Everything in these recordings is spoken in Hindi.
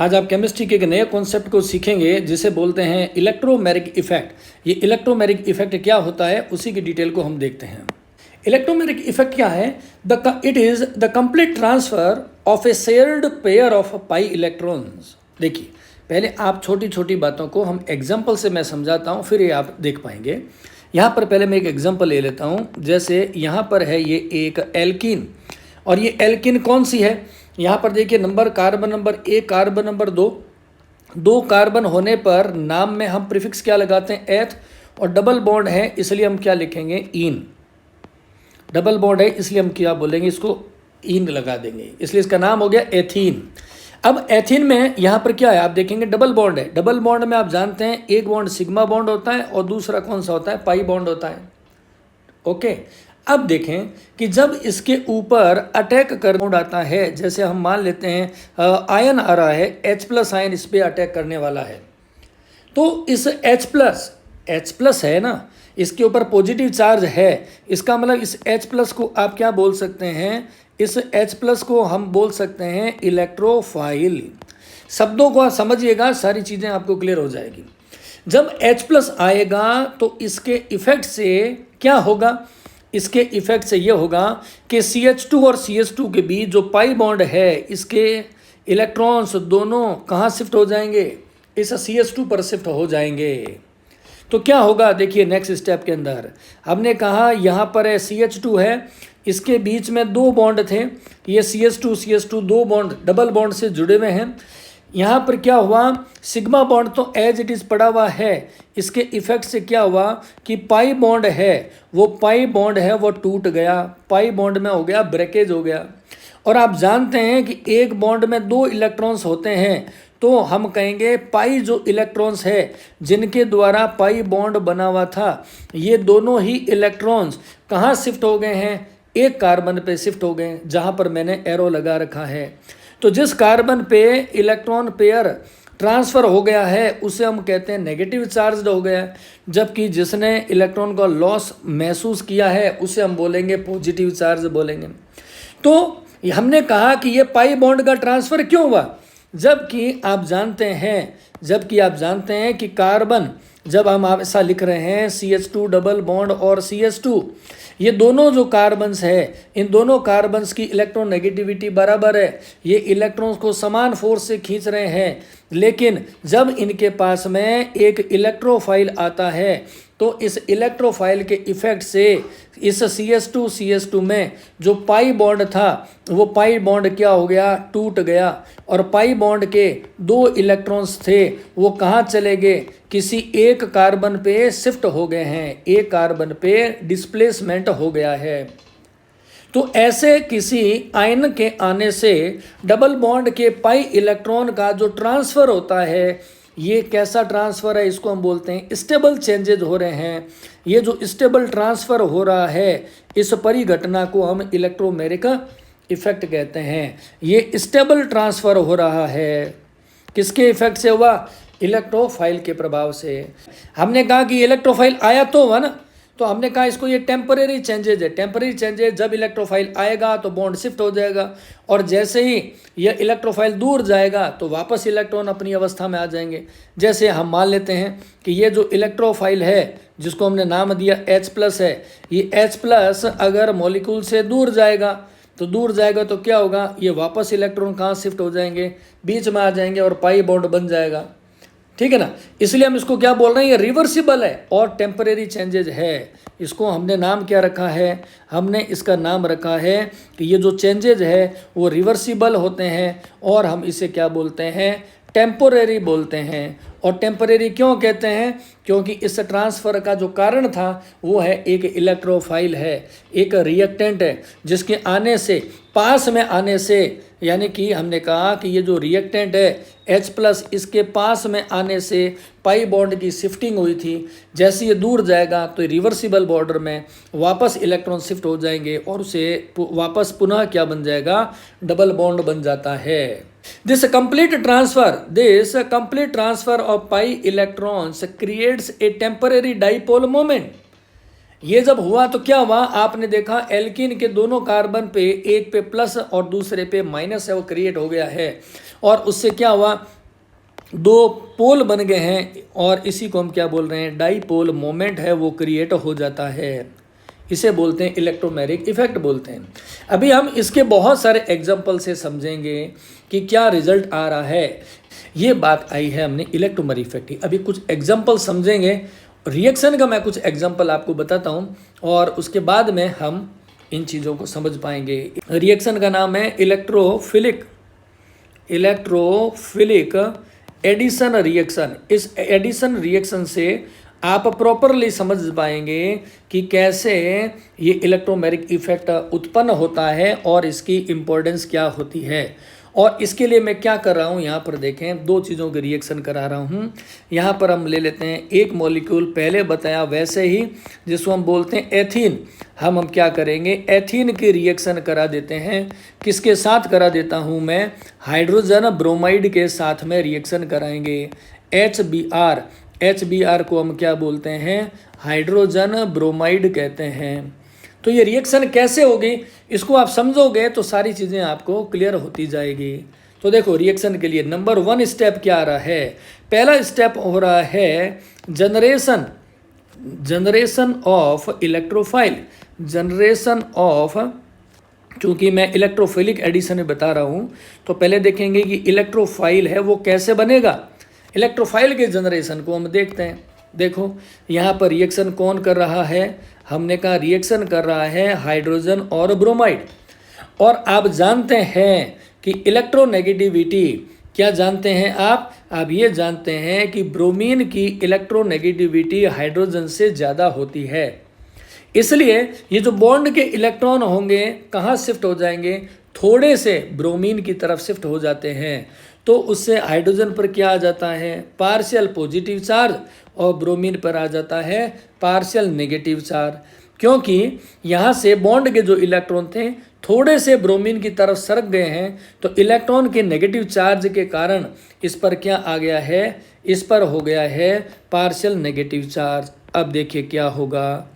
आज आप केमिस्ट्री के एक नए कॉन्सेप्ट को सीखेंगे जिसे बोलते हैं इलेक्ट्रोमैग्नेटिक इफेक्ट। ये इलेक्ट्रोमैग्नेटिक इफेक्ट क्या होता है उसी की डिटेल को हम देखते हैं। इलेक्ट्रोमैग्नेटिक इफेक्ट क्या है? It is the complete transfer of A shared pair of pi electrons. देखिए, पहले आप छोटी छोटी बातों को हम एग्जाम्पल से मैं समझाता हूँ, फिर ये आप देख पाएंगे। यहाँ पर पहले मैं एक एग्जाम्पल ले लेता हूँ। जैसे यहाँ पर है ये एक एल्कीन, और ये एल्कीन कौन सी है? यहाँ पर देखिए number, carbon number 1, carbon number 2। 2 carbon होने पर नाम में हम प्रीफिक्स क्या लगाते हैं? एथ। और डबल बॉन्ड है इसलिए हम क्या लिखेंगे? इन। डबल बॉन्ड है इसलिए हम क्या बोलेंगे? इसको इन लगा देंगे, इसलिए इसका नाम हो गया एथीन। अब एथीन में यहाँ पर क्या है आप देखेंगे? डबल बॉन्ड है। डबल बॉन्ड में आप जानते हैं एक बॉन्ड सिग्मा बॉन्ड होता है और दूसरा कौन सा होता है? पाई बॉन्ड होता है। ओके, अब देखें कि जब इसके ऊपर अटैक कर बॉन्ड आता है, जैसे हम मान लेते हैं आयन आ रहा है, H+ आयन इस पर अटैक करने वाला है, तो इस H+ है ना, इसके ऊपर पॉजिटिव चार्ज है। इसका मतलब इस H+ को आप क्या बोल सकते हैं? इस H+ को हम बोल सकते हैं इलेक्ट्रोफाइल। शब्दों को आप समझिएगा, सारी चीज़ें आपको क्लियर हो जाएगी। जब H+ आएगा तो इसके इफेक्ट से क्या होगा? इसके इफेक्ट से ये होगा कि CH2 और CH2 के बीच जो पाई बॉन्ड है, इसके इलेक्ट्रॉन्स दोनों कहाँ शिफ्ट हो जाएंगे? इस CH2 पर शिफ्ट हो जाएंगे। तो क्या होगा? देखिए नेक्स्ट स्टेप के अंदर हमने कहा यहाँ पर है CH2 है, इसके बीच में 2 बॉन्ड थे। ये CH2 2 बॉन्ड डबल बॉन्ड से जुड़े हुए हैं। यहाँ पर क्या हुआ? सिग्मा बॉन्ड तो एज इट इज़ पड़ा हुआ है। इसके इफेक्ट से क्या हुआ कि पाई बॉन्ड है, वो पाई बॉन्ड है वो टूट गया। पाई बॉन्ड में हो गया ब्रेकेज हो गया। और आप जानते हैं कि एक बॉन्ड में 2 इलेक्ट्रॉन्स होते हैं, तो हम कहेंगे पाई जो इलेक्ट्रॉन्स है जिनके द्वारा पाई बॉन्ड बना हुआ था, ये दोनों ही इलेक्ट्रॉन्स कहाँ शिफ्ट हो गए हैं? एक कार्बन पे शिफ्ट हो गए, जहाँ पर मैंने एरो लगा रखा है। तो जिस कार्बन पे इलेक्ट्रॉन पेयर ट्रांसफ़र हो गया है उसे हम कहते हैं नेगेटिव चार्ज हो गया, जबकि जिसने इलेक्ट्रॉन का लॉस महसूस किया है उसे हम बोलेंगे पॉजिटिव चार्ज बोलेंगे। तो हमने कहा कि ये पाई बॉन्ड का ट्रांसफ़र क्यों हुआ? जबकि आप जानते हैं कि कार्बन, जब हम ऐसा लिख रहे हैं CH2 डबल बॉन्ड और CH2, ये दोनों जो कार्बन्स है, इन दोनों कार्बन्स की इलेक्ट्रॉन नेगेटिविटी बराबर है। ये इलेक्ट्रॉन्स को समान फोर्स से खींच रहे हैं, लेकिन जब इनके पास में एक इलेक्ट्रोफाइल आता है तो इस इलेक्ट्रोफाइल के इफेक्ट से इस CH2 में जो पाई बॉन्ड था, वो पाई बॉन्ड क्या हो गया? टूट गया। और पाई बॉन्ड के 2 इलेक्ट्रॉन्स थे, वो कहाँ चले गए? किसी एक कार्बन पे शिफ्ट हो गए हैं, एक कार्बन पे डिस्प्लेसमेंट हो गया है। तो ऐसे किसी आयन के आने से डबल बॉन्ड के पाई इलेक्ट्रॉन का जो ट्रांसफ़र होता है, ये कैसा ट्रांसफ़र है? इसको हम बोलते हैं स्टेबल चेंजेज हो रहे हैं। ये जो स्टेबल ट्रांसफ़र हो रहा है, इस परिघटना को हम इलेक्ट्रोमैग्नेटिक इफेक्ट कहते हैं। ये स्टेबल ट्रांसफ़र हो रहा है, किसके इफेक्ट से हुआ? इलेक्ट्रोफाइल के प्रभाव से। हमने कहा कि इलेक्ट्रोफाइल आया तो हुआ ना, तो हमने कहा इसको ये टेम्परेरी चेंजेज है। टेम्परेरी चेंजेज, जब इलेक्ट्रोफाइल आएगा तो बॉन्ड शिफ्ट हो जाएगा, और जैसे ही ये इलेक्ट्रोफाइल दूर जाएगा तो वापस इलेक्ट्रॉन अपनी अवस्था में आ जाएंगे। जैसे हम मान लेते हैं कि ये जो इलेक्ट्रोफाइल है जिसको हमने नाम दिया H+ है, ये H+ अगर मॉलिक्यूल से दूर जाएगा तो क्या होगा? ये वापस इलेक्ट्रॉन कहाँ शिफ्ट हो जाएंगे? बीच में आ जाएंगे और पाई बॉन्ड बन जाएगा। ठीक है ना? इसलिए हम इसको क्या बोल रहे हैं? ये रिवर्सिबल है और टेम्परेरी चेंजेज है। इसको हमने नाम क्या रखा है? हमने इसका नाम रखा है कि ये जो चेंजेज है वो रिवर्सिबल होते हैं, और हम इसे क्या बोलते हैं? टेम्पोरेरी बोलते हैं। और टेम्परेरी क्यों कहते हैं? क्योंकि इस ट्रांसफ़र का जो कारण था वो है एक इलेक्ट्रोफाइल है, एक रिएक्टेंट है, जिसके आने से, पास में आने से, यानी कि हमने कहा कि ये जो रिएक्टेंट है H+, इसके पास में आने से पाई बॉन्ड की शिफ्टिंग हुई थी। जैसे ये दूर जाएगा तो रिवर्सिबल बॉर्डर में वापस इलेक्ट्रॉन शिफ्ट हो जाएंगे और उसे वापस पुनः क्या बन जाएगा? डबल बॉन्ड बन जाता है। This complete transfer of pi electrons creates a temporary dipole moment. ये जब हुआ तो क्या हुआ? आपने देखा एल्कीन के दोनों कार्बन पे, एक पे प्लस और दूसरे पे माइनस है, वो क्रिएट हो गया है। और उससे क्या हुआ? दो पोल बन गए हैं और इसी को हम क्या बोल रहे हैं, डाईपोल मोमेंट है वो क्रिएट हो जाता है, इसे बोलते हैं इलेक्ट्रोमैग्नेटिक इफेक्ट बोलते हैं। अभी हम इसके बहुत सारे एग्जाम्पल से समझेंगे कि क्या रिजल्ट आ रहा है। ये बात आई है हमने इलेक्ट्रोमैग्नेटिक इफेक्ट की, अभी कुछ एग्जाम्पल समझेंगे, रिएक्शन का मैं कुछ एग्जाम्पल आपको बताता हूँ और उसके बाद में हम इन चीज़ों को समझ पाएंगे। रिएक्शन का नाम है इलेक्ट्रोफिलिक एडिशन रिएक्शन। इस एडिशन रिएक्शन से आप प्रॉपरली समझ पाएंगे कि कैसे ये इलेक्ट्रोमैग्नेटिक इफेक्ट उत्पन्न होता है और इसकी इम्पोर्टेंस क्या होती है। और इसके लिए मैं क्या कर रहा हूँ, यहाँ पर देखें, दो चीज़ों के रिएक्शन करा रहा हूँ। यहाँ पर हम ले लेते हैं एक मॉलिक्यूल, पहले बताया वैसे ही, जिसको हम बोलते हैं एथीन। हम क्या करेंगे, एथीन की रिएक्शन करा देते हैं। किसके साथ करा देता हूँ मैं, हाइड्रोजन ब्रोमाइड के साथ में रिएक्शन कराएंगे। HBr को हम क्या बोलते हैं, हाइड्रोजन ब्रोमाइड कहते हैं। तो ये रिएक्शन कैसे होगी, इसको आप समझोगे तो सारी चीज़ें आपको क्लियर होती जाएगी। तो देखो रिएक्शन के लिए नंबर 1 स्टेप क्या आ रहा है, पहला स्टेप हो रहा है generation of electrophile. Generation of, चूँकि मैं इलेक्ट्रोफिलिक एडिशन में बता रहा हूँ तो पहले देखेंगे कि इलेक्ट्रोफाइल है वो कैसे बनेगा। इलेक्ट्रोफाइल के जनरेशन को हम देखते हैं। देखो यहाँ पर रिएक्शन कौन कर रहा है, हमने कहा रिएक्शन कर रहा है हाइड्रोजन और ब्रोमाइड। और आप जानते हैं कि इलेक्ट्रोनेगेटिविटी, क्या जानते हैं आप ये जानते हैं कि ब्रोमीन की इलेक्ट्रोनेगेटिविटी हाइड्रोजन से ज़्यादा होती है। इसलिए ये जो बॉन्ड के इलेक्ट्रॉन होंगे कहाँ शिफ्ट हो जाएंगे, थोड़े से ब्रोमीन की तरफ शिफ्ट हो जाते हैं। तो उससे हाइड्रोजन पर क्या आ जाता है, पार्शियल पॉजिटिव चार्ज, और ब्रोमीन पर आ जाता है पार्शियल नेगेटिव चार्ज। क्योंकि यहाँ से बॉन्ड के जो इलेक्ट्रॉन थे थोड़े से ब्रोमीन की तरफ सरक गए हैं, तो इलेक्ट्रॉन के नेगेटिव चार्ज के कारण इस पर क्या आ गया है, इस पर हो गया है पार्शियल नेगेटिव चार्ज। अब देखिए क्या होगा,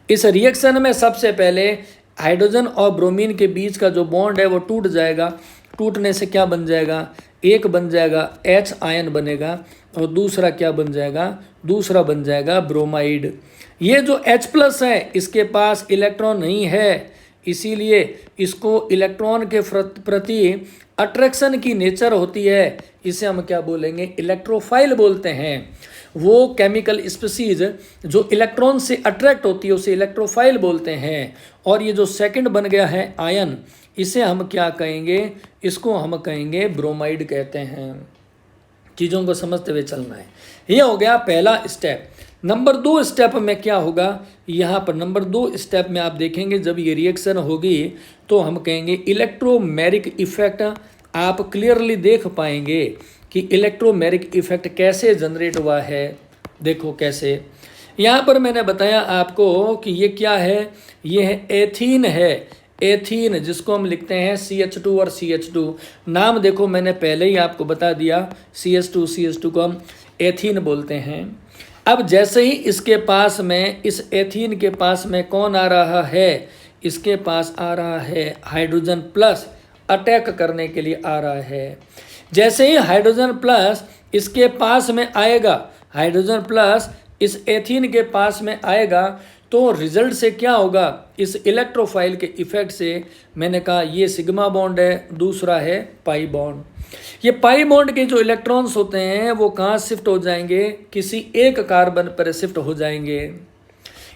इस रिएक्शन में सबसे पहले हाइड्रोजन और ब्रोमीन के बीच का जो बॉन्ड है वो टूट जाएगा। टूटने से क्या बन जाएगा, एक बन जाएगा H आयन बनेगा और दूसरा क्या बन जाएगा, दूसरा बन जाएगा ब्रोमाइड। ये जो H+ है इसके पास इलेक्ट्रॉन नहीं है, इसीलिए इसको इलेक्ट्रॉन के प्रति अट्रैक्शन की नेचर होती है, इसे हम क्या बोलेंगे, इलेक्ट्रोफाइल बोलते हैं। वो केमिकल स्पीसीज जो इलेक्ट्रॉन से अट्रैक्ट होती है उसे इलेक्ट्रोफाइल बोलते हैं। और ये जो सेकंड बन गया है आयन, इसे हम क्या कहेंगे, इसको हम कहेंगे ब्रोमाइड कहते हैं। चीज़ों को समझते हुए चलना है। ये हो गया पहला स्टेप। नंबर 2 स्टेप में क्या होगा, यहाँ पर नंबर 2 स्टेप में आप देखेंगे जब ये रिएक्शन होगी तो हम कहेंगे इलेक्ट्रोमैग्नेटिक इफेक्ट। आप क्लियरली देख पाएंगे कि इलेक्ट्रोमैग्नेटिक इफेक्ट कैसे जनरेट हुआ है। देखो कैसे, यहाँ पर मैंने बताया आपको कि ये क्या है, ये है एथीन है, एथीन जिसको हम लिखते हैं CH2 और CH2। नाम देखो मैंने पहले ही आपको बता दिया, CH2 को हम एथीन बोलते हैं। अब जैसे ही इसके पास में, इस एथीन के पास में कौन आ रहा है, इसके पास आ रहा है हाइड्रोजन प्लस, अटैक करने के लिए आ रहा है। जैसे ही हाइड्रोजन प्लस इसके पास में आएगा, हाइड्रोजन प्लस इस एथीन के पास में आएगा, तो रिजल्ट से क्या होगा, इस इलेक्ट्रोफाइल के इफेक्ट से, मैंने कहा ये सिग्मा बॉन्ड है, दूसरा है पाई बॉन्ड। ये पाई बॉन्ड के जो इलेक्ट्रॉन्स होते हैं वो कहाँ शिफ्ट हो जाएंगे, किसी एक कार्बन पर शिफ्ट हो जाएंगे।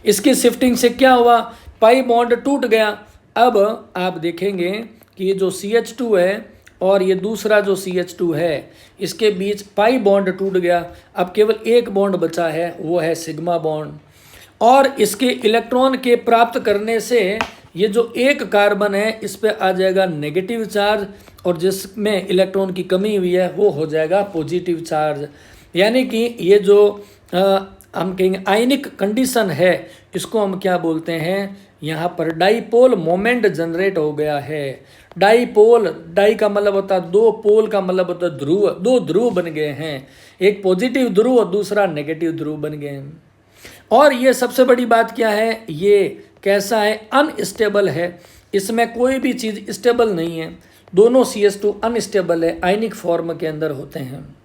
इसकी शिफ्टिंग से क्या हुआ, पाई बॉन्ड टूट गया। अब आप देखेंगे कि ये जो CH2 है और ये दूसरा जो CH2 है, इसके बीच पाई बॉन्ड टूट गया। अब केवल एक बॉन्ड बचा है, वो है सिग्मा बॉन्ड। और इसके इलेक्ट्रॉन के प्राप्त करने से ये जो एक कार्बन है इस पे आ जाएगा नेगेटिव चार्ज, और जिसमें इलेक्ट्रॉन की कमी हुई है वो हो जाएगा पॉजिटिव चार्ज। यानी कि ये जो हम कहेंगे आयनिक कंडीशन है, इसको हम क्या बोलते हैं, यहाँ पर डाईपोल मोमेंट जनरेट हो गया है। डाईपोल, डाई का मतलब होता है दो, पोल का मतलब होता है ध्रुव, दो ध्रुव बन गए हैं, एक पॉजिटिव ध्रुव और दूसरा नेगेटिव ध्रुव बन गए हैं। और ये सबसे बड़ी बात क्या है, ये कैसा है, अनस्टेबल है, इसमें कोई भी चीज़ स्टेबल नहीं है। दोनों CH2 अनस्टेबल है, आयनिक फॉर्म के अंदर होते हैं।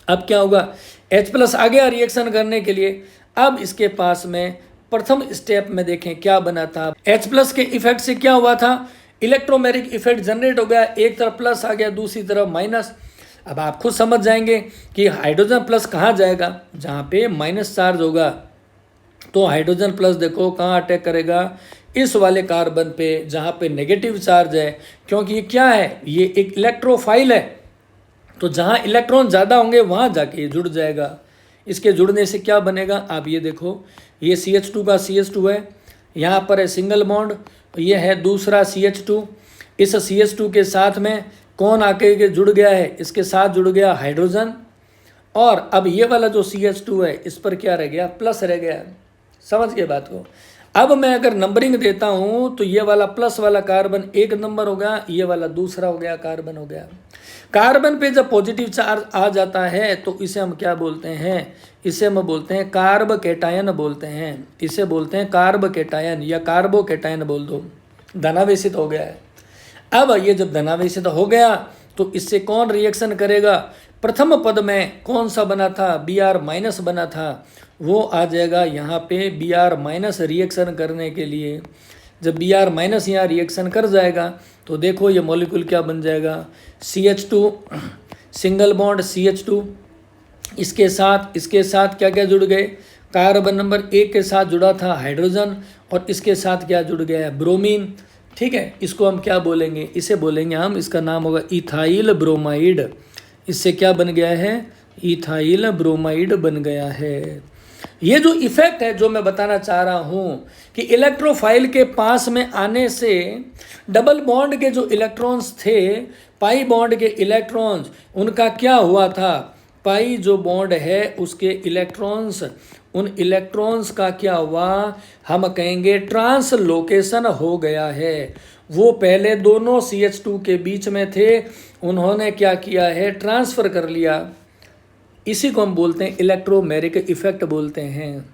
अब क्या होगा, H प्लस आ गया रिएक्शन करने के लिए। अब इसके पास में प्रथम स्टेप में देखें क्या बना था। H प्लस के इफेक्ट से क्या हुआ था, इलेक्ट्रोमैग्नेटिक इफेक्ट जनरेट हो गया, एक तरफ प्लस आ गया, दूसरी तरफ माइनस। अब आप खुद समझ जाएंगे कि हाइड्रोजन प्लस कहाँ जाएगा, जहाँ पे माइनस चार्ज होगा। तो हाइड्रोजन प्लस देखो कहाँ अटैक करेगा, इस वाले कार्बन पे जहाँ पे नेगेटिव चार्ज है, क्योंकि ये क्या है, ये एक इलेक्ट्रोफाइल है। तो जहाँ इलेक्ट्रॉन ज़्यादा होंगे वहाँ जाके जुड़ जाएगा। इसके जुड़ने से क्या बनेगा, आप ये देखो, ये CH2 का CH2 है, यहाँ पर है सिंगल बॉन्ड, ये है दूसरा CH2। इस CH2 के साथ में कौन आके जुड़ गया है, इसके साथ जुड़ गया हाइड्रोजन। और अब ये वाला जो CH2 है इस पर क्या रह गया, प्लस रह गया। समझ गए बात को। अब मैं अगर नंबरिंग देता हूँ तो ये वाला प्लस वाला कार्बन एक नंबर हो गया, ये वाला दूसरा हो गया, कार्बन हो गया। कार्बन पे जब पॉजिटिव चार्ज आ जाता है तो इसे हम क्या बोलते हैं, इसे हम बोलते हैं कार्ब कैटायन बोलते हैं। इसे बोलते हैं कार्ब कैटायन या कार्बो कैटायन बोल दो। धनावेशित हो गया है। अब ये जब धनावेशित हो गया तो इससे कौन रिएक्शन करेगा, प्रथम पद में कौन सा बना था, Br माइनस बना था, वो आ जाएगा यहाँ पे Br माइनस रिएक्शन करने के लिए। जब Br माइनस यहाँ रिएक्शन कर जाएगा तो देखो ये मॉलिक्यूल क्या बन जाएगा, CH2 सिंगल बॉन्ड CH2, इसके साथ क्या क्या जुड़ गए, कार्बन नंबर 1 के साथ जुड़ा था हाइड्रोजन, और इसके साथ क्या जुड़ गया है, ब्रोमीन। ठीक है, इसको हम क्या बोलेंगे, इसे बोलेंगे हम, इसका नाम होगा इथाइल ब्रोमाइड। इससे क्या बन गया है, इथाइल ब्रोमाइड बन गया है। ये जो इफेक्ट है जो मैं बताना चाह रहा हूँ कि इलेक्ट्रोफाइल के पास में आने से डबल बॉन्ड के जो इलेक्ट्रॉन्स थे, पाई बॉन्ड के इलेक्ट्रॉन्स, उनका क्या हुआ था, पाई जो बॉन्ड है उसके इलेक्ट्रॉन्स, उन इलेक्ट्रॉन्स का क्या हुआ, हम कहेंगे ट्रांसलोकेशन हो गया है। वो पहले दोनों CH2 के बीच में थे, उन्होंने क्या किया है, ट्रांसफ़र कर लिया। इसी को हम बोलते हैं इलेक्ट्रोमैग्नेटिक इफेक्ट बोलते हैं।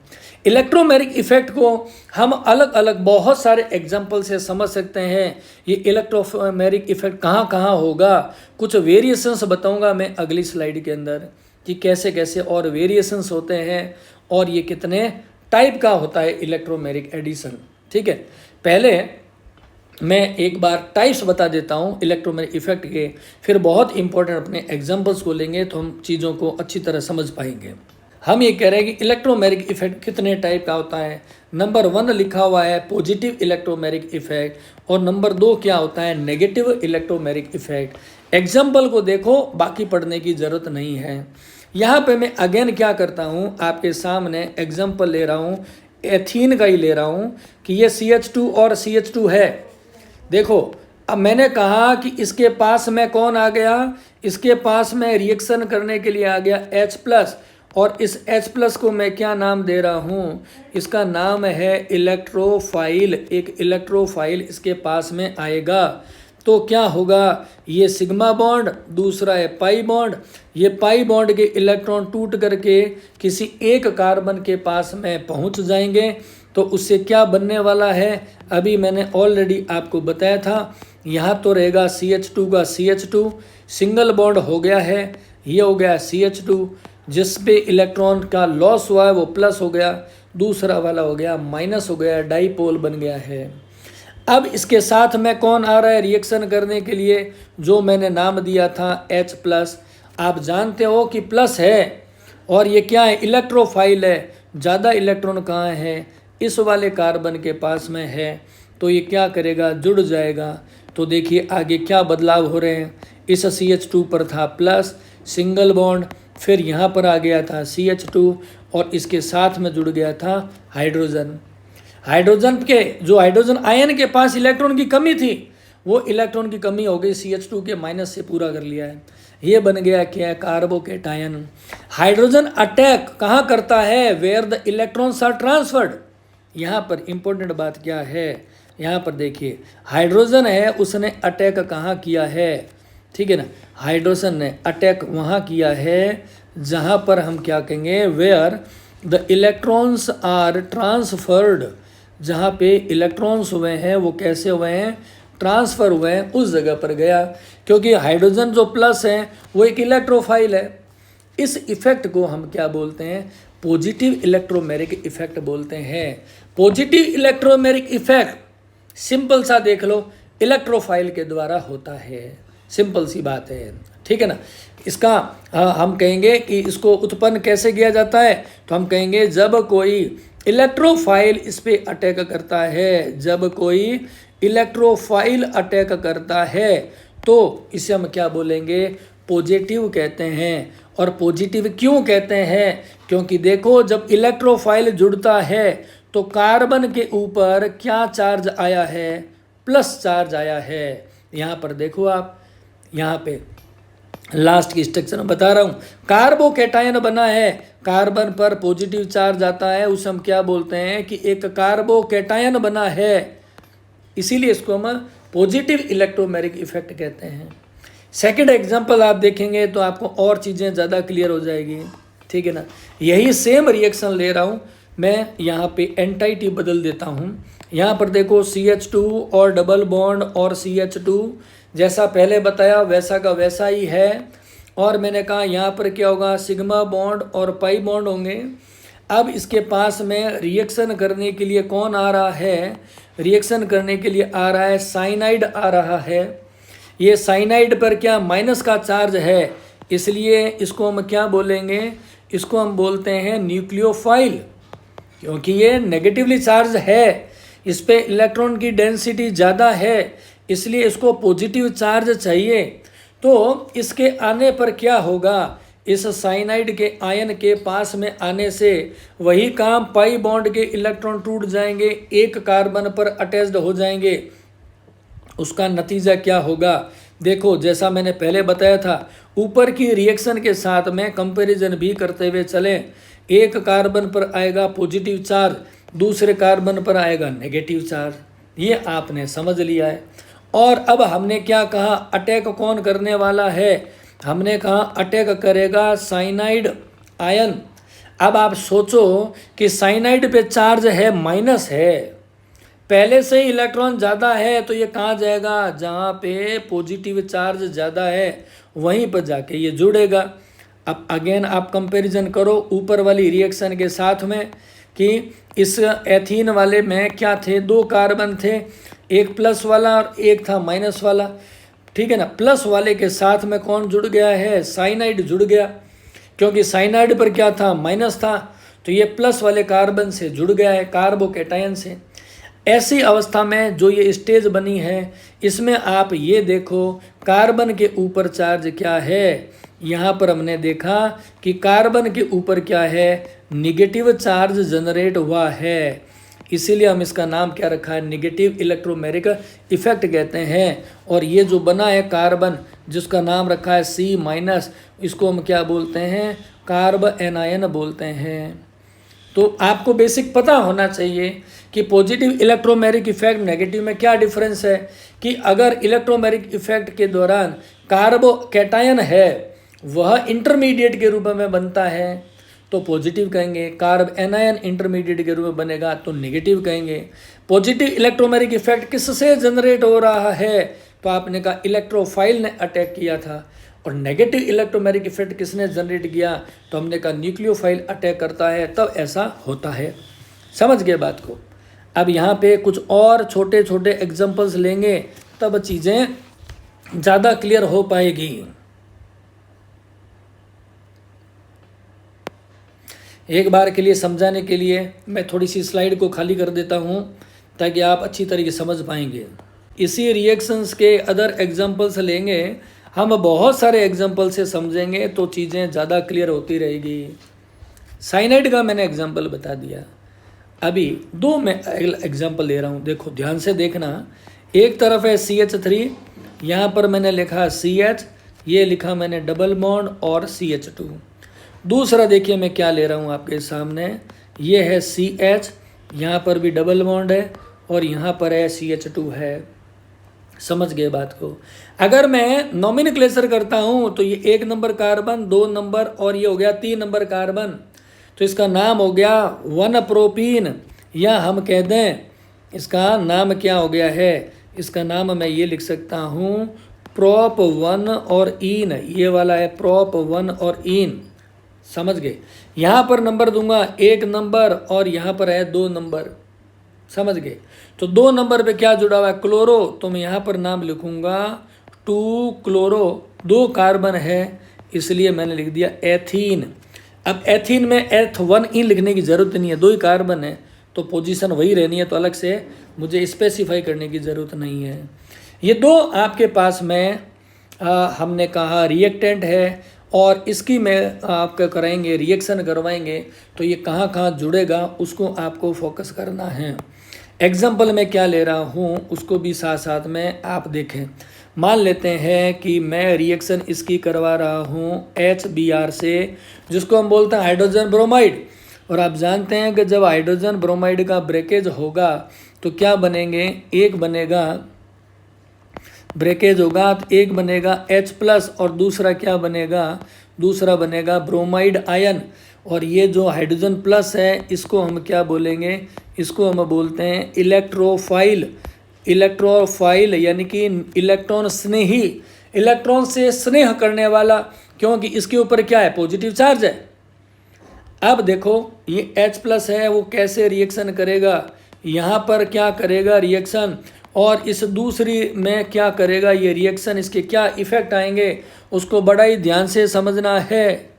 इलेक्ट्रोमैग्नेटिक इफेक्ट को हम अलग अलग बहुत सारे एग्जाम्पल से समझ सकते हैं। ये इलेक्ट्रोमैग्नेटिक इफेक्ट कहाँ कहाँ होगा, कुछ वेरिएशंस बताऊंगा मैं अगली स्लाइड के अंदर कि कैसे कैसे और वेरिएशंस होते हैं और ये कितने टाइप का होता है इलेक्ट्रोमैग्नेटिक एडिशन। ठीक है, पहले मैं एक बार टाइप्स बता देता हूँ इलेक्ट्रोमैग्नेटिक इफेक्ट के, फिर बहुत इंपॉर्टेंट अपने एग्जांपल्स को लेंगे तो हम चीज़ों को अच्छी तरह समझ पाएंगे। हम ये कह रहे हैं कि इलेक्ट्रोमैग्नेटिक इफेक्ट कितने टाइप का होता है। नंबर 1 लिखा हुआ है पॉजिटिव इलेक्ट्रोमैग्नेटिक इफेक्ट, और नंबर 2 क्या होता है, नेगेटिव इलेक्ट्रोमैग्नेटिक इफेक्ट। एग्जाम्पल को देखो, बाकी पढ़ने की ज़रूरत नहीं है। यहाँ पे मैं अगेन क्या करता हूँ, आपके सामने एग्जाम्पल ले रहा हूँ, एथीन का ही ले रहा हूँ कि ये CH2 और CH2 है। देखो, अब मैंने कहा कि इसके पास में कौन आ गया, इसके पास में रिएक्शन करने के लिए आ गया H प्लस, और इस H प्लस को मैं क्या नाम दे रहा हूँ, इसका नाम है इलेक्ट्रोफाइल। एक इलेक्ट्रोफाइल इसके पास में आएगा तो क्या होगा, ये सिग्मा बॉन्ड, दूसरा है पाई बॉन्ड। ये पाई बॉन्ड के इलेक्ट्रॉन टूट करके किसी एक कार्बन के पास में पहुँच जाएंगे, तो उससे क्या बनने वाला है, अभी मैंने ऑलरेडी आपको बताया था। यहाँ तो रहेगा CH2 का CH2, सिंगल बॉन्ड हो गया है, ये हो गया CH2, जिस पे इलेक्ट्रॉन का लॉस हुआ है वो प्लस हो गया, दूसरा वाला हो गया माइनस हो गया, डाईपोल बन गया है। अब इसके साथ में कौन आ रहा है रिएक्शन करने के लिए, जो मैंने नाम दिया था H प्लस। आप जानते हो कि प्लस है और ये क्या है, इलेक्ट्रोफाइल है। ज़्यादा इलेक्ट्रॉन कहाँ है, इस वाले कार्बन के पास में है, तो ये क्या करेगा, जुड़ जाएगा। तो देखिए आगे क्या बदलाव हो रहे हैं, इस CH2 पर था प्लस सिंगल बॉन्ड, फिर यहाँ पर आ गया था CH2 और इसके साथ में जुड़ गया था हाइड्रोजन। हाइड्रोजन के जो हाइड्रोजन आयन के पास इलेक्ट्रॉन की कमी थी, वो इलेक्ट्रॉन की कमी हो गई, CH2 के माइनस से पूरा कर लिया है। ये बन गया क्या, कार्बोकैटायन। हाइड्रोजन अटैक कहाँ करता है, where the electrons are transferred. यहाँ पर इंपॉर्टेंट बात क्या है, यहाँ पर देखिए, हाइड्रोजन है उसने अटैक कहाँ किया है, ठीक है ना, हाइड्रोजन ने अटैक वहाँ किया है जहाँ पर हम क्या कहेंगे, where the electrons are transferred. जहाँ पे इलेक्ट्रॉन्स हुए हैं वो कैसे हुए हैं, ट्रांसफ़र हुए हैं, उस जगह पर गया। क्योंकि हाइड्रोजन जो प्लस है वो एक इलेक्ट्रोफाइल है, इस इफेक्ट को हम क्या बोलते हैं? पॉजिटिव इलेक्ट्रोमेरिक इफेक्ट बोलते हैं। पॉजिटिव इलेक्ट्रोमेरिक इफेक्ट सिंपल सा देख लो, इलेक्ट्रोफाइल के द्वारा होता है। सिंपल सी बात है, ठीक है ना। इसका हम कहेंगे कि इसको उत्पन्न कैसे किया जाता है, तो हम कहेंगे जब कोई इलेक्ट्रोफाइल इस पे अटैक करता है, जब कोई इलेक्ट्रोफाइल अटैक करता है तो इसे हम क्या बोलेंगे? पॉजिटिव कहते हैं। और पॉजिटिव क्यों कहते हैं? क्योंकि देखो जब इलेक्ट्रोफाइल जुड़ता है तो कार्बन के ऊपर क्या चार्ज आया है? प्लस चार्ज आया है। यहाँ पर देखो आप, यहाँ पे लास्ट की स्ट्रक्चर में बता रहा हूँ, कार्बोकैटायन बना है, कार्बन पर पॉजिटिव चार्ज आता है, उसे हम क्या बोलते हैं कि एक कार्बोकैटायन बना है, इसीलिए इसको हम पॉजिटिव इलेक्ट्रोमेरिक इफेक्ट कहते हैं। सेकंड एग्जांपल आप देखेंगे तो आपको और चीज़ें ज़्यादा क्लियर हो जाएगी, ठीक है ना। यही सेम रिएक्शन ले रहा हूँ मैं, यहाँ पे एंटाइटी बदल देता हूँ। यहाँ पर देखो CH2 और डबल बॉन्ड और CH2 जैसा पहले बताया वैसा का वैसा ही है। और मैंने कहा यहाँ पर क्या होगा? सिग्मा बॉन्ड और पाई बॉन्ड होंगे। अब इसके पास में रिएक्शन करने के लिए कौन आ रहा है? रिएक्शन करने के लिए आ रहा है साइनाइड आ रहा है। ये साइनाइड पर क्या माइनस का चार्ज है, इसलिए इसको हम क्या बोलेंगे? इसको हम बोलते हैं न्यूक्लियोफाइल, क्योंकि ये नेगेटिवली चार्ज है, इस पे इलेक्ट्रॉन की डेंसिटी ज़्यादा है, इसलिए इसको पॉजिटिव चार्ज चाहिए। तो इसके आने पर क्या होगा? इस साइनाइड के आयन के पास में आने से वही काम, पाई बॉन्ड के इलेक्ट्रॉन टूट जाएंगे, एक कार्बन पर अटैच्ड हो जाएंगे। उसका नतीजा क्या होगा? देखो जैसा मैंने पहले बताया था, ऊपर की रिएक्शन के साथ में कंपैरिजन भी करते हुए चलें। एक कार्बन पर आएगा पॉजिटिव चार्ज, दूसरे कार्बन पर आएगा नेगेटिव चार्ज, ये आपने समझ लिया है। और अब हमने क्या कहा? अटैक कौन करने वाला है? हमने कहा अटैक करेगा साइनाइड आयन। अब आप सोचो कि साइनाइड पे चार्ज है, माइनस है, पहले से ही इलेक्ट्रॉन ज़्यादा है, तो ये कहाँ जाएगा? जहाँ पे पॉजिटिव चार्ज ज़्यादा है वहीं पर जाके ये जुड़ेगा। अब अगेन आप कंपैरिजन करो ऊपर वाली रिएक्शन के साथ में कि इस एथीन वाले में क्या थे? 2 कार्बन थे, एक प्लस वाला और एक था माइनस वाला, ठीक है ना। प्लस वाले के साथ में कौन जुड़ गया है? साइनाइड जुड़ गया, क्योंकि साइनाइड पर क्या था? माइनस था, तो ये प्लस वाले कार्बन से जुड़ गया है, कार्बोकैटायन से। ऐसी अवस्था में जो ये स्टेज बनी है, इसमें आप ये देखो कार्बन के ऊपर चार्ज क्या है। यहाँ पर हमने देखा कि कार्बन के ऊपर क्या है? निगेटिव चार्ज जनरेट हुआ है, इसीलिए हम इसका नाम क्या रखा है? नेगेटिव इलेक्ट्रोमेरिक इफेक्ट कहते हैं। और ये जो बना है कार्बन, जिसका नाम रखा है C-, इसको हम क्या बोलते हैं? कार्ब एनायन बोलते हैं। तो आपको बेसिक पता होना चाहिए कि पॉजिटिव इलेक्ट्रोमेरिक इफेक्ट नेगेटिव में क्या डिफरेंस है। कि अगर इलेक्ट्रोमेरिक इफेक्ट के दौरान कार्बोकैटायन है वह इंटरमीडिएट के रूप में बनता है तो पॉजिटिव कहेंगे, कार्ब एनायन इंटरमीडिएट के रूप में बनेगा तो नेगेटिव कहेंगे। पॉजिटिव इलेक्ट्रोमेरिक इफेक्ट किससे जनरेट हो रहा है? तो आपने कहा इलेक्ट्रोफाइल ने अटैक किया था। और नेगेटिव इलेक्ट्रोमेरिक इफेक्ट किसने जनरेट किया? तो हमने कहा न्यूक्लियोफाइल अटैक करता है, तब ऐसा होता है। समझ गए बात को? अब यहाँ पे कुछ और छोटे छोटे एग्जांपल्स लेंगे, तब चीज़ें ज़्यादा क्लियर हो पाएगी। एक बार के लिए समझाने के लिए मैं थोड़ी सी स्लाइड को खाली कर देता हूँ ताकि आप अच्छी तरीके समझ पाएंगे। इसी रिएक्शंस के अदर एग्जांपल्स लेंगे, हम बहुत सारे एग्जांपल से समझेंगे तो चीज़ें ज़्यादा क्लियर होती रहेगी। साइनाइड का मैंने एग्जांपल बता दिया, अभी 2 मैं एग्जांपल ले रहा हूँ। देखो ध्यान से देखना, एक तरफ है CH3, यहाँ पर मैंने लिखा CH, ये लिखा मैंने डबल बॉन्ड और CH2। दूसरा देखिए मैं क्या ले रहा हूँ आपके सामने, ये है CH, यहाँ पर भी डबल बॉन्ड है और यहाँ पर है CH2 है। समझ गए बात को? अगर मैं नॉमिनक्लेचर करता हूँ तो ये 1 नंबर कार्बन, 2 नंबर और ये हो गया 3 नंबर कार्बन, तो इसका नाम हो गया 1 प्रोपीन, या हम कह दें इसका नाम क्या हो गया है? इसका नाम मैं ये लिख सकता हूँ प्रोप 1 और ईन, ये वाला है प्रोप 1 और ईन। समझ गए। यहाँ पर नंबर दूंगा 1 नंबर और यहाँ पर है 2 नंबर, समझ गए। तो 2 नंबर पे क्या जुड़ा हुआ है, क्लोरो, तो मैं यहाँ पर नाम लिखूंगा 2 क्लोरो, 2 कार्बन है इसलिए मैंने लिख दिया एथीन। अब एथीन में H1 लिखने की ज़रूरत नहीं है, 2 ही कार्बन है तो पोजीशन वही रहनी है, तो अलग से मुझे स्पेसिफाई करने की ज़रूरत नहीं है। ये 2 आपके पास में हमने कहा रिएक्टेंट है और इसकी में आपका कराएंगे रिएक्शन करवाएंगे, तो ये कहाँ कहाँ जुड़ेगा उसको आपको फोकस करना है। एग्जाम्पल में क्या ले रहा हूँ उसको भी साथ साथ में आप देखें। मान लेते हैं कि मैं रिएक्शन इसकी करवा रहा हूँ HBr से, जिसको हम बोलते हैं हाइड्रोजन ब्रोमाइड, और आप जानते हैं कि जब हाइड्रोजन ब्रोमाइड का ब्रेकेज होगा तो क्या बनेंगे, एक बनेगा ब्रेकेज होगा तो एक बनेगा H+ और दूसरा क्या बनेगा, दूसरा बनेगा ब्रोमाइड आयन। और ये जो हाइड्रोजन प्लस है इसको हम क्या बोलेंगे, इसको हम बोलते हैं इलेक्ट्रोफाइल। इलेक्ट्रोफाइल यानी कि इलेक्ट्रॉन स्नेही, इलेक्ट्रॉन से स्नेह करने वाला, क्योंकि इसके ऊपर क्या है, पॉजिटिव चार्ज है। अब देखो ये H+ है, वो कैसे रिएक्शन करेगा, यहाँ पर क्या करेगा रिएक्शन, और इस दूसरी में क्या करेगा ये रिएक्शन, इसके क्या इफेक्ट आएंगे उसको बड़ा ही ध्यान से समझना है।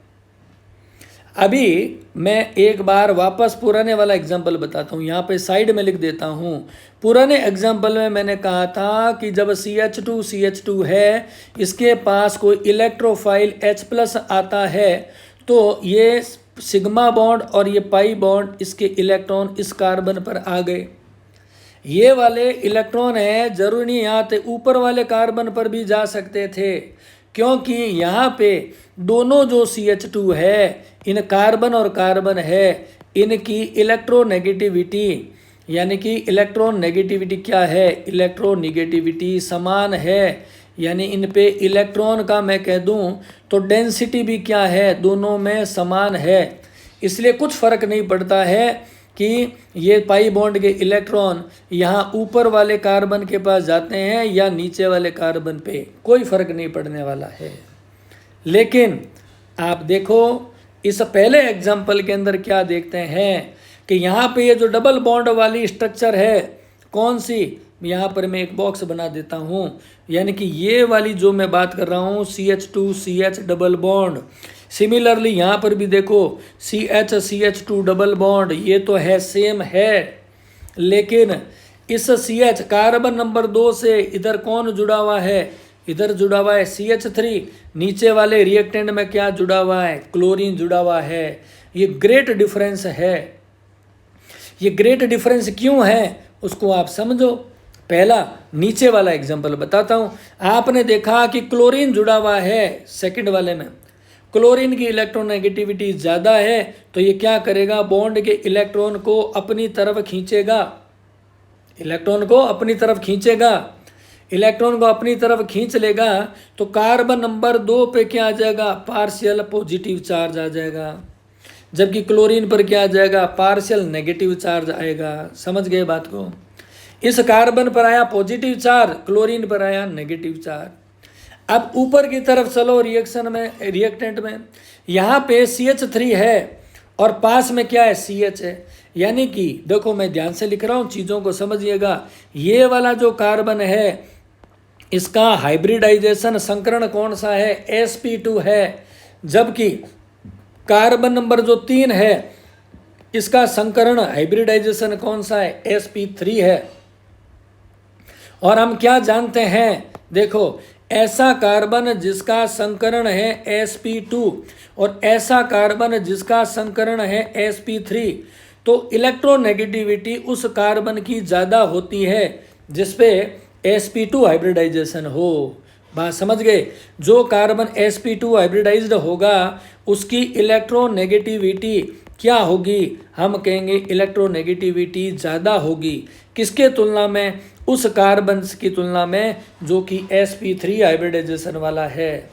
अभी मैं एक बार वापस पुराने वाला एग्जाम्पल बताता हूँ, यहाँ पे साइड में लिख देता हूँ। पुराने एग्जाम्पल में मैंने कहा था कि जब CH2 है, इसके पास कोई इलेक्ट्रोफाइल H+ आता है तो ये सिग्मा बॉन्ड और ये पाई बॉन्ड, इसके इलेक्ट्रॉन इस कार्बन पर आ गए। ये वाले इलेक्ट्रॉन है जरूरी नहीं यहाँ थे, ऊपर वाले कार्बन पर भी जा सकते थे, क्योंकि यहाँ पे दोनों जो CH2 है, इन कार्बन और कार्बन है, इनकी इलेक्ट्रोनेगेटिविटी यानी कि इलेक्ट्रॉन नेगेटिविटी क्या है, इलेक्ट्रोनेगेटिविटी समान है। यानी इन पे इलेक्ट्रॉन का मैं कह दूं तो डेंसिटी भी क्या है, दोनों में समान है। इसलिए कुछ फर्क नहीं पड़ता है कि ये पाई बॉन्ड के इलेक्ट्रॉन यहाँ ऊपर वाले कार्बन के पास जाते हैं या नीचे वाले कार्बन पे, कोई फर्क नहीं पड़ने वाला है। लेकिन आप देखो इस पहले एग्जाम्पल के अंदर क्या देखते हैं कि यहाँ पे ये जो डबल बॉन्ड वाली स्ट्रक्चर है, कौन सी, यहाँ पर मैं एक बॉक्स बना देता हूँ, यानी कि ये वाली जो मैं बात कर रहा हूँ CH2CH डबल बॉन्ड। सिमिलरली यहाँ पर भी देखो CH2 डबल बॉन्ड, ये तो है सेम है, लेकिन इस CH कार्बन नंबर 2 से इधर कौन जुड़ा हुआ है, इधर जुड़ा हुआ है CH3, नीचे वाले रिएक्टेंट में क्या जुड़ा हुआ है, क्लोरीन जुड़ा हुआ है। ये ग्रेट डिफरेंस है। ये ग्रेट डिफरेंस क्यों है उसको आप समझो। पहला नीचे वाला एग्जांपल बताता हूँ। आपने देखा कि क्लोरीन जुड़ा हुआ है, सेकंड वाले में क्लोरीन की इलेक्ट्रोनेगेटिविटी ज़्यादा है, तो ये क्या करेगा, बॉन्ड के इलेक्ट्रॉन को अपनी तरफ खींचेगा, इलेक्ट्रॉन को अपनी तरफ खींचेगा। इलेक्ट्रॉन को अपनी तरफ खींच लेगा तो कार्बन नंबर 2 पे क्या आ जाएगा, पार्शियल पॉजिटिव चार्ज आ जाएगा, जबकि क्लोरीन पर क्या आ जाएगा, पार्शियल नेगेटिव चार्ज आएगा। समझ गए बात को। इस कार्बन पर आया पॉजिटिव चार्ज, क्लोरीन पर आया नेगेटिव चार्ज। अब ऊपर की तरफ चलो रिएक्शन में, रिएक्टेंट में, यहाँ पे CH3 है और पास में क्या है, CH है। यानी कि देखो मैं ध्यान से लिख रहा हूँ, चीज़ों को समझिएगा। ये वाला जो कार्बन है इसका हाइब्रिडाइजेशन संकरण कौन सा है, sp2 है, जबकि कार्बन नंबर जो 3 है इसका संकरण हाइब्रिडाइजेशन कौन सा है, sp3 है। और हम क्या जानते हैं, देखो ऐसा कार्बन जिसका संकरण है sp2 और ऐसा कार्बन जिसका संकरण है sp3, तो इलेक्ट्रोनेगेटिविटी उस कार्बन की ज़्यादा होती है जिसपे sp2 हाइब्रिडाइजेशन हो। बात समझ गए। जो कार्बन sp2 हाइब्रिडाइज्ड होगा उसकी इलेक्ट्रोनेगेटिविटी क्या होगी, हम कहेंगे इलेक्ट्रोनेगेटिविटी ज़्यादा होगी। किसके तुलना में, उस कार्बन की तुलना में जो कि sp3 हाइब्रिडाइजेशन वाला है।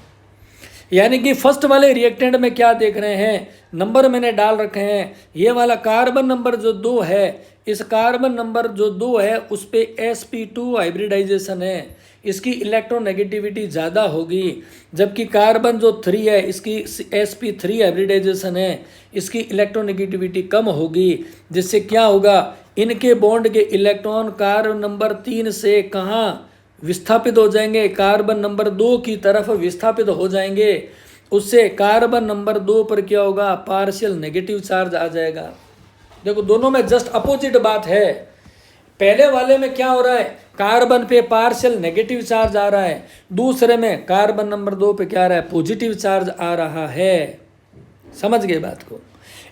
यानी कि फर्स्ट वाले रिएक्टेंट में क्या देख रहे हैं, नंबर मैंने डाल रखे हैं। ये वाला कार्बन नंबर जो 2 है, इस कार्बन नंबर जो 2 है उस पे sp2 हाइब्रिडाइजेशन है, इसकी इलेक्ट्रोनेगेटिविटी ज़्यादा होगी, जबकि कार्बन जो 3 है इसकी sp3 हाइब्रिडाइजेशन है, इसकी इलेक्ट्रोनेगेटिविटी कम होगी, जिससे क्या होगा, इनके बॉन्ड के इलेक्ट्रॉन कार्बन नंबर 3 से कहाँ विस्थापित हो जाएंगे, कार्बन नंबर 2 की तरफ विस्थापित हो जाएंगे। उससे कार्बन नंबर 2 पर क्या होगा, पार्शियल नेगेटिव चार्ज आ जाएगा। देखो दोनों में जस्ट अपोजिट बात है। पहले वाले में क्या हो रहा है, कार्बन पे पार्शियल नेगेटिव चार्ज आ रहा है, दूसरे में कार्बन नंबर 2 पे क्या आ रहा है, पॉजिटिव चार्ज आ रहा है। समझ गए बात को।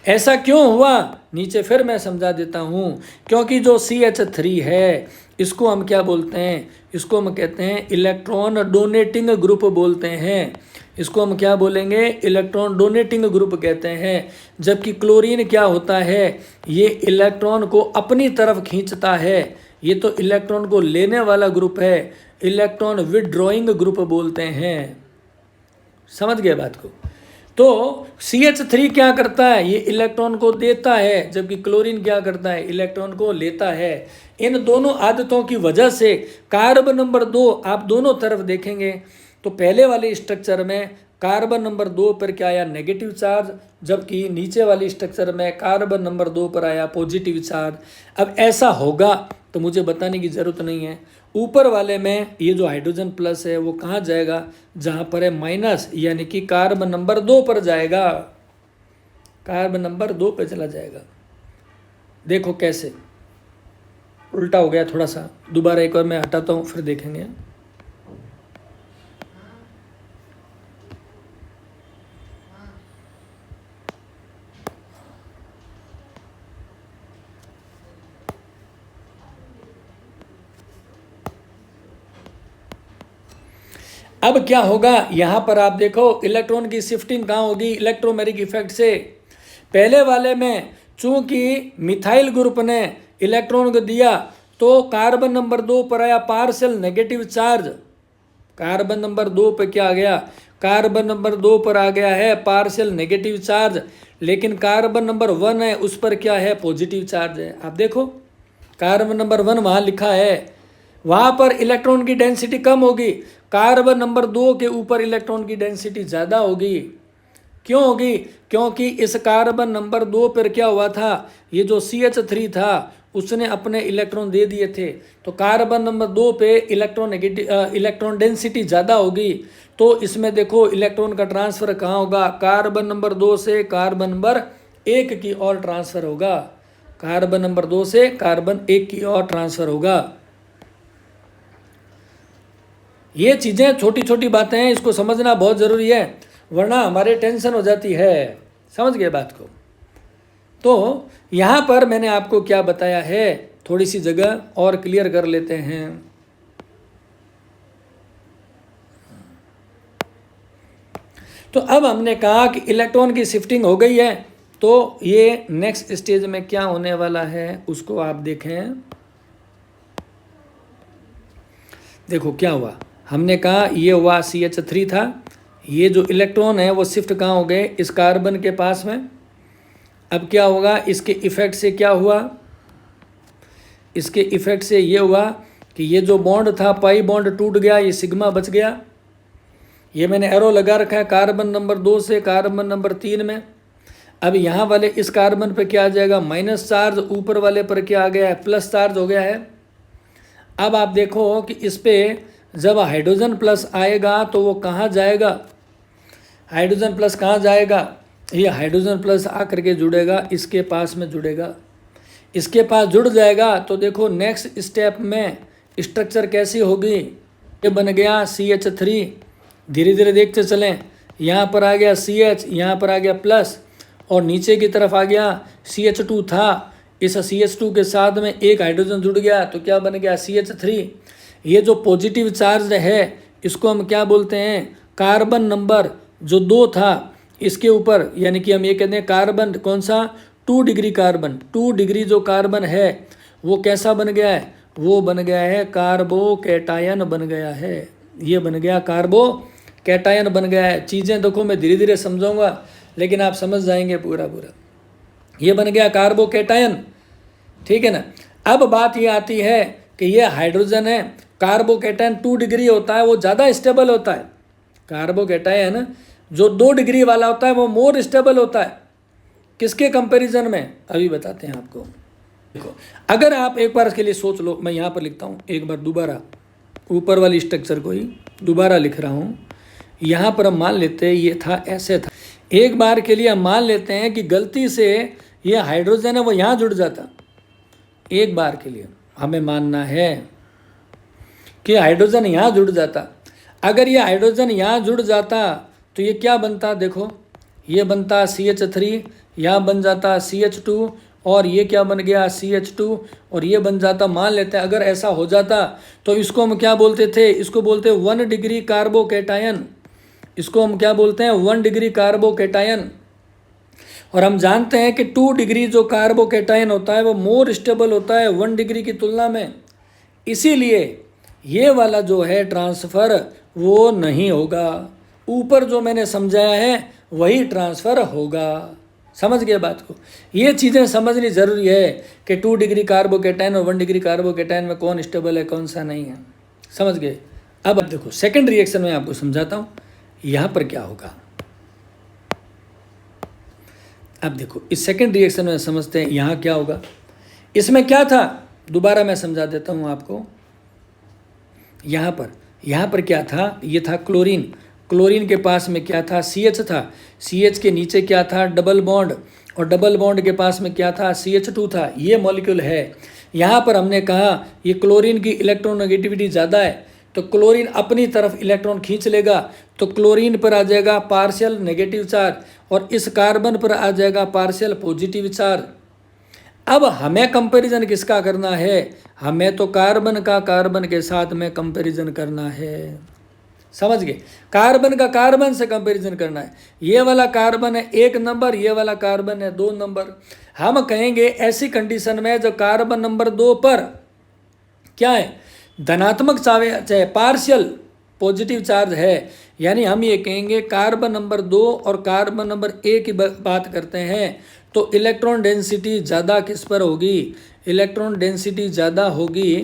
ऐसा क्यों हुआ, नीचे फिर मैं समझा देता हूँ। क्योंकि जो CH3 है इसको हम क्या बोलते हैं, इसको हम कहते हैं इलेक्ट्रॉन डोनेटिंग ग्रुप बोलते हैं। इसको हम क्या बोलेंगे, इलेक्ट्रॉन डोनेटिंग ग्रुप कहते हैं। जबकि क्लोरीन क्या होता है, ये इलेक्ट्रॉन को अपनी तरफ खींचता है, ये तो इलेक्ट्रॉन को लेने वाला ग्रुप है, इलेक्ट्रॉन विदड्रॉइंग ग्रुप बोलते हैं। समझ गए बात को। तो CH3 क्या करता है, ये इलेक्ट्रॉन को देता है, जबकि क्लोरीन क्या करता है, इलेक्ट्रॉन को लेता है। इन दोनों आदतों की वजह से कार्बन नंबर 2 आप दोनों तरफ देखेंगे तो पहले वाले स्ट्रक्चर में कार्बन नंबर 2 पर क्या आया, नेगेटिव चार्ज, जबकि नीचे वाले स्ट्रक्चर में कार्बन नंबर 2 पर आया पॉजिटिव चार्ज। अब ऐसा होगा तो मुझे बताने की ज़रूरत नहीं है। ऊपर वाले में ये जो हाइड्रोजन प्लस है वो कहाँ जाएगा, जहाँ पर है माइनस, यानी कि कार्बन नंबर 2 पर जाएगा, कार्बन नंबर 2 पे चला जाएगा। देखो कैसे उल्टा हो गया थोड़ा सा, दोबारा एक बार मैं हटाता हूँ फिर देखेंगे। अब क्या होगा, यहाँ पर आप देखो इलेक्ट्रॉन की शिफ्टिंग कहाँ होगी, इलेक्ट्रोमेरिक इफेक्ट से। पहले वाले में चूंकि मिथाइल ग्रुप ने इलेक्ट्रॉन को दिया तो कार्बन नंबर 2 पर आया partial negative charge, carbon number 2 पर क्या आ गया, कार्बन नंबर 2 पर आ गया है पार्शियल नेगेटिव चार्ज, लेकिन कार्बन नंबर 1 है उस पर क्या है, पॉजिटिव चार्ज है। आप देखो कार्बन नंबर 1 वहाँ लिखा है, वहाँ पर इलेक्ट्रॉन की डेंसिटी कम होगी, कार्बन नंबर 2 के ऊपर इलेक्ट्रॉन की डेंसिटी ज़्यादा होगी। क्यों होगी, क्योंकि इस कार्बन नंबर 2 पर क्या हुआ था, ये जो CH3 था उसने अपने इलेक्ट्रॉन दे दिए थे, तो कार्बन नंबर 2 पे इलेक्ट्रॉन डेंसिटी ज़्यादा होगी। तो इसमें देखो इलेक्ट्रॉन का ट्रांसफ़र कहाँ होगा, कार्बन नंबर 2 से कार्बन नंबर 1 की ओर ट्रांसफ़र होगा, कार्बन नंबर 2 से कार्बन 1 की ओर ट्रांसफ़र होगा। ये चीज़ें छोटी छोटी बातें हैं, इसको समझना बहुत ज़रूरी है, वरना हमारे टेंशन हो जाती है। समझ गए बात को। तो यहाँ पर मैंने आपको क्या बताया है, थोड़ी सी जगह और क्लियर कर लेते हैं। तो अब हमने कहा कि इलेक्ट्रॉन की शिफ्टिंग हो गई है, तो ये नेक्स्ट स्टेज में क्या होने वाला है उसको आप देखें। देखो क्या हुआ, हमने कहा ये हुआ CH3 था, ये जो इलेक्ट्रॉन है वो शिफ्ट कहाँ हो गए, इस कार्बन के पास में। अब क्या होगा, इसके इफ़ेक्ट से क्या हुआ, इसके इफ़ेक्ट से ये हुआ कि ये जो बॉन्ड था पाई बॉन्ड टूट गया, ये सिग्मा बच गया। ये मैंने एरो लगा रखा है कार्बन नंबर 2 से कार्बन नंबर 3 में। अब यहाँ वाले इस कार्बन पे क्या आ जाएगा, माइनस चार्ज, ऊपर वाले पर क्या आ गया है, प्लस चार्ज हो गया है। अब आप देखो कि इस पर जब हाइड्रोजन प्लस आएगा तो वो कहाँ जाएगा, हाइड्रोजन प्लस कहाँ जाएगा, ये हाइड्रोजन प्लस आकर के जुड़ेगा, इसके पास में जुड़ेगा, इसके पास जुड़ जाएगा। तो देखो नेक्स्ट स्टेप में स्ट्रक्चर कैसी होगी, ये बन गया CH3, धीरे धीरे देखते चलें, यहाँ पर आ गया CH, यहाँ पर आ गया प्लस, और नीचे की तरफ आ गया CH2 था, इस CH2 के साथ में एक हाइड्रोजन जुड़ गया तो क्या बन गया CH3। ये जो पॉजिटिव चार्ज है इसको हम क्या बोलते हैं, कार्बन नंबर जो 2 था इसके ऊपर, यानी कि हम ये कहते हैं कार्बन कौन सा, 2 डिग्री कार्बन, 2 डिग्री जो कार्बन है वो कैसा बन गया है, वो बन गया है कार्बोकैटायन बन गया है, ये बन गया कार्बोकैटायन बन गया है। चीज़ें देखो मैं धीरे धीरे समझाऊंगा लेकिन आप समझ जाएंगे पूरा पूरा। ये बन गया कार्बोकैटायन, ठीक है ना। अब बात ये आती है कि ये हाइड्रोजन है, कार्बोकेटायन 2 डिग्री होता है वो ज़्यादा स्टेबल होता है। कार्बोकेटायन जो 2 डिग्री वाला होता है वो मोर स्टेबल होता है। किसके कंपैरिजन में, अभी बताते हैं आपको। देखो, अगर आप एक बार इसके लिए सोच लो, मैं यहाँ पर लिखता हूँ एक बार दोबारा, ऊपर वाली स्ट्रक्चर को ही दोबारा लिख रहा हूँ। यहाँ पर हम मान लेते हैं ये था, ऐसे था। एक बार के लिए हम मान लेते हैं कि गलती से ये हाइड्रोजन है वो यहाँ जुड़ जाता। एक बार के लिए हमें मानना है कि हाइड्रोजन यहाँ जुड़ जाता। अगर ये हाइड्रोजन यहाँ जुड़ जाता तो ये क्या बनता, देखो ये बनता CH3, यहाँ बन जाता CH2, और ये क्या बन गया CH2, और ये बन जाता, मान लेते हैं अगर ऐसा हो जाता तो इसको हम क्या बोलते थे, इसको बोलते हैं 1 डिग्री कार्बोकेटायन। इसको हम क्या बोलते हैं, 1 डिग्री कार्बोकेटायन। और हम जानते हैं कि 2 डिग्री जो कार्बोकेटायन होता है वो मोर स्टेबल होता है 1 डिग्री की तुलना में। इसीलिए ये वाला जो है ट्रांसफ़र वो नहीं होगा, ऊपर जो मैंने समझाया है वही ट्रांसफ़र होगा। समझ गए बात को। ये चीज़ें समझनी ज़रूरी है कि 2 डिग्री कार्बोकेटायन और 1 डिग्री कार्बोकेटायन में कौन स्टेबल है कौन सा नहीं है। समझ गए। अब देखो सेकंड रिएक्शन में आपको समझाता हूँ यहाँ पर क्या होगा। अब देखो इस सेकंड रिएक्शन में समझते हैं यहाँ क्या होगा। इसमें क्या था, दोबारा मैं समझा देता हूँ आपको। यहाँ पर क्या था, ये था क्लोरीन। क्लोरीन के पास में क्या था, CH था। CH के नीचे क्या था, डबल बॉन्ड, और डबल बॉन्ड के पास में क्या था, CH2 था। ये मॉलिक्यूल है। यहाँ पर हमने कहा ये क्लोरीन की इलेक्ट्रोनेगेटिविटी ज़्यादा है तो क्लोरीन अपनी तरफ इलेक्ट्रॉन खींच लेगा, तो क्लोरीन पर आ जाएगा पार्शियल नेगेटिव चार्ज और इस कार्बन पर आ जाएगा पार्शियल पॉजिटिव चार्ज। अब हमें कंपैरिजन किसका करना है, हमें तो कार्बन का कार्बन के साथ में कंपैरिजन करना है। समझ गए, कार्बन का कार्बन से कंपैरिजन करना है। ये वाला कार्बन है 1 नंबर, ये वाला कार्बन है 2 नंबर। हम कहेंगे ऐसी कंडीशन में जो कार्बन नंबर 2 पर क्या है, धनात्मक चाहे पार्शियल पॉजिटिव चार्ज है, यानी हम ये कहेंगे कार्बन नंबर 2 और कार्बन नंबर 1 की बात करते हैं तो इलेक्ट्रॉन डेंसिटी ज़्यादा किस पर होगी, इलेक्ट्रॉन डेंसिटी ज़्यादा होगी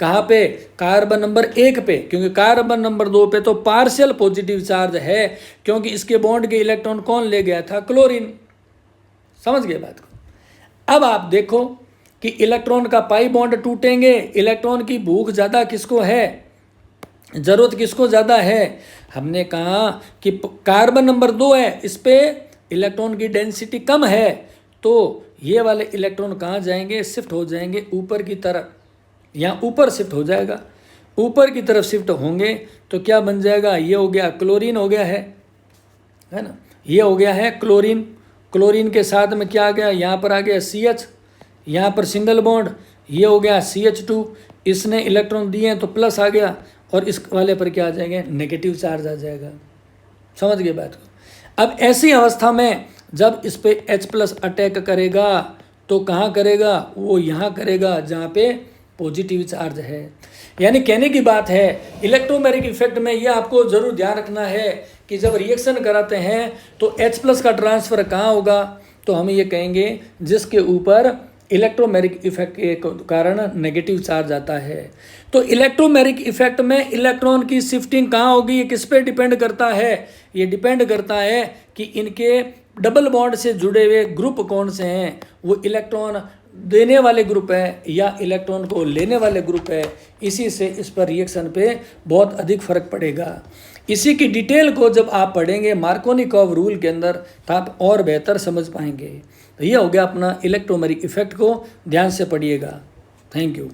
कहाँ पे, कार्बन नंबर 1 पे, क्योंकि कार्बन नंबर 2 पे तो पार्शियल पॉजिटिव चार्ज है, क्योंकि इसके बॉन्ड के इलेक्ट्रॉन कौन ले गया था, क्लोरीन। समझ गए बात को। अब आप देखो कि इलेक्ट्रॉन का पाई बॉन्ड टूटेंगे, इलेक्ट्रॉन की भूख ज़्यादा किसको है, ज़रूरत किसको ज़्यादा है। हमने कहा कि कार्बन नंबर 2 है, इस पे इलेक्ट्रॉन की डेंसिटी कम है, तो ये वाले इलेक्ट्रॉन कहाँ जाएंगे, शिफ्ट हो जाएंगे ऊपर की तरफ, यहाँ ऊपर शिफ्ट हो जाएगा। ऊपर की तरफ शिफ्ट होंगे तो क्या बन जाएगा, ये हो गया क्लोरीन हो गया है ना, ये हो गया है क्लोरीन। क्लोरीन के साथ में क्या आ गया, यहाँ पर आ गया CH, यहाँ पर सिंगल बॉन्ड, ये हो गया CH2, इसने इलेक्ट्रॉन दिए हैं तो प्लस आ गया, और इस वाले पर क्या आ जाएंगे, नेगेटिव चार्ज आ जाएगा। समझ गए बात को। अब ऐसी अवस्था में जब इस पे H+ अटैक करेगा तो कहाँ करेगा, वो यहाँ करेगा जहाँ पे पॉजिटिव चार्ज है। यानी कहने की बात है इलेक्ट्रोमैग्नेटिक इफेक्ट में ये आपको जरूर ध्यान रखना है कि जब रिएक्शन कराते हैं तो H+ का ट्रांसफ़र कहाँ होगा, तो हम ये कहेंगे जिसके ऊपर इलेक्ट्रोमैग्नेटिक इफेक्ट के कारण नेगेटिव चार्ज आता है। तो इलेक्ट्रोमैग्नेटिक इफेक्ट में इलेक्ट्रॉन की शिफ्टिंग कहाँ होगी, ये किस पे डिपेंड करता है, ये डिपेंड करता है कि इनके डबल बॉन्ड से जुड़े हुए ग्रुप कौन से हैं, वो इलेक्ट्रॉन देने वाले ग्रुप है या इलेक्ट्रॉन को लेने वाले ग्रुप है। इसी से इस पर रिएक्शन पे बहुत अधिक फर्क पड़ेगा। इसी की डिटेल को जब आप पढ़ेंगे मार्कोनिकॉव रूल के अंदर तो आप और बेहतर समझ पाएंगे। तो ये हो गया अपना इलेक्ट्रोमैग्नेटिक इफेक्ट को ध्यान से पढ़िएगा। Thank you.